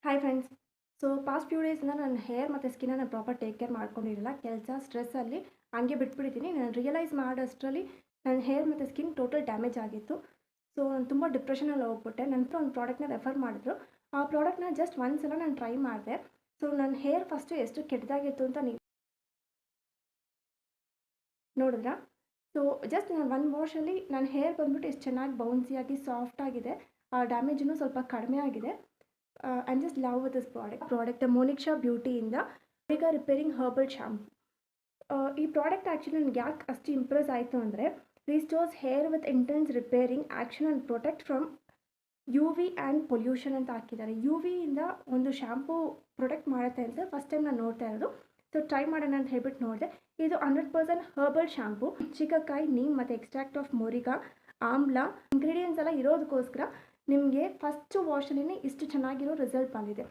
Hi friends. So past few ಡೇಸಿಂದ ನನ್ನ hair ಮತ್ತು ಸ್ಕಿನ್ನ ನಾನು ಪ್ರಾಪರ್ ಟೇಕ್ ಕೇರ್ ಮಾಡ್ಕೊಂಡಿರಲಿಲ್ಲ. ಕೆಲಸ ಸ್ಟ್ರೆಸ್ಸಲ್ಲಿ ಹಂಗೆ ಬಿಟ್ಬಿಟ್ಟಿದ್ದೀನಿ. ನಾನು ರಿಯಲೈಸ್ ಮಾಡೋಷ್ಟರಲ್ಲಿ ನನ್ನ ಹೇರ್ ಮತ್ತು ಸ್ಕಿನ್ ಟೋಟಲ್ ಡ್ಯಾಮೇಜ್ ಆಗಿತ್ತು. ಸೊ ನಾನು ತುಂಬ ಡಿಪ್ರೆಷನಲ್ಲಿ ಹೋಗ್ಬಿಟ್ಟೆ. ನಂತರ ಒಂದು ಪ್ರಾಡಕ್ಟ್ನ ರೆಫರ್ ಮಾಡಿದ್ರು. ಆ ಪ್ರಾಡಕ್ಟ್ನ ಜಸ್ಟ್ ಒಂದು ಸಲ ನಾನು ಟ್ರೈ ಮಾಡಿದೆ. ಸೊ ನನ್ನ ಹೇರ್ ಫಸ್ಟು ಎಷ್ಟು ಕೆಟ್ಟದಾಗಿತ್ತು ಅಂತ ನೀವು ನೋಡಿದ್ರಾ? ಸೊ ಜಸ್ಟ್ ನಾನು ಒಂದು ವಾಶಲ್ಲಿ ನನ್ನ ಹೇರ್ ಬಂದ್ಬಿಟ್ಟು ಎಷ್ಟು ಚೆನ್ನಾಗಿ ಬೌನ್ಸಿಯಾಗಿ ಸಾಫ್ಟಾಗಿದೆ. ಡ್ಯಾಮೇಜೂ ಸ್ವಲ್ಪ ಕಡಿಮೆ ಆಗಿದೆ. I am just love with this product Moniksha ಬ್ಯೂಟಿಯಿಂದ ಮೊರಿಂಗಾ ರಿಪೇರಿಂಗ್ ಹರ್ಬಲ್ ಶಾಂಪೂ. ಈ ಪ್ರಾಡಕ್ಟ್ ಆ್ಯಕ್ಚುಲಿ ನನಗೆ ಯಾಕೆ ಅಷ್ಟು ಇಂಪ್ರೆಸ್ ಆಯಿತು ಅಂದರೆ, restores hair with intense repairing action and protect from U V and pollution ಅಂತ ಹಾಕಿದ್ದಾರೆ. ಯು ವಿಯಿಂದ ಒಂದು ಶಾಂಪೂ ಪ್ರೊಟೆಕ್ಟ್ ಮಾಡುತ್ತೆ ಅಂತ ಫಸ್ಟ್ ಟೈಮ್ ನಾನು ನೋಡ್ತಾ ಇರೋದು. ಸೊ ಟ್ರೈ ಮಾಡೋಣ ಅಂತ ಹೇಳ್ಬಿಟ್ಟು ನೋಡಿದೆ. ಇದು 100% ಹರ್ಬಲ್ ಶಾಂಪೂ. ಚಿಕ್ಕಕಾಯಿ, ನೀಮ್ ಮತ್ತು ಎಕ್ಸ್ಟ್ರಾಕ್ಟ್ ಆಫ್ ಮೊರಿಂಗಾ, ಆಮ್ಲ ಇಂಗ್ರೀಡಿಯೆಂಟ್ಸ್ ಎಲ್ಲ ಇರೋದಕ್ಕೋಸ್ಕರ ನಿಮಗೆ ಫಸ್ಟು ವಾಶಲ್ಲಿ ಇಷ್ಟು ಚೆನ್ನಾಗಿರೋ ರಿಸಲ್ಟ್ ಬಂದಿದೆ.